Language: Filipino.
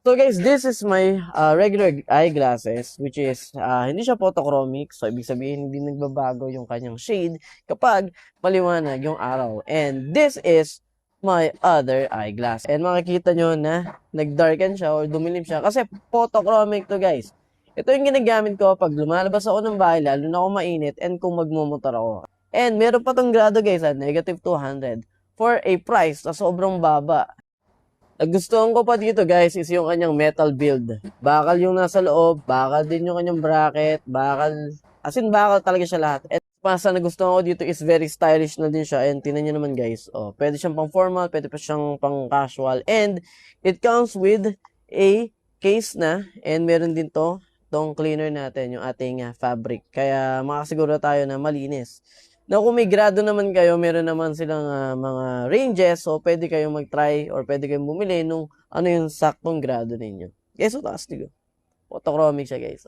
So guys, this is my regular eyeglasses which is hindi siya photochromic. So ibig sabihin hindi nagbabago yung kanyang shade kapag maliwanag yung araw. And this is my other eyeglass. And makikita nyo na nagdarken siya or dumilim siya kasi photochromic to guys. Ito yung ginagamit ko pag lumalabas ako ng bahay lalo na kung mainit and kung magmumotor ako. And meron pa tong grado guys, negative 200 for a price na sobrang baba. Nagustuhan ko pa dito guys is yung kanyang metal build. Bakal yung nasa loob, bakal din yung kanyang bracket, bakal, as in bakal talaga siya lahat. At mas na nagustuhan ko dito is very stylish na din siya. And tinan nyo naman guys, pwede siyang pang formal, pwede pa siyang pang casual. And it comes with a case na, and meron din tong cleaner natin, yung ating fabric. Kaya makasiguro tayo na malinis. Na kung may grado naman kayo, meron naman silang mga ranges, so pwede kayong mag-try or pwede kayong bumili nung ano yung saktong grado ninyo. Guys, so taas nyo. Photochromic siya guys.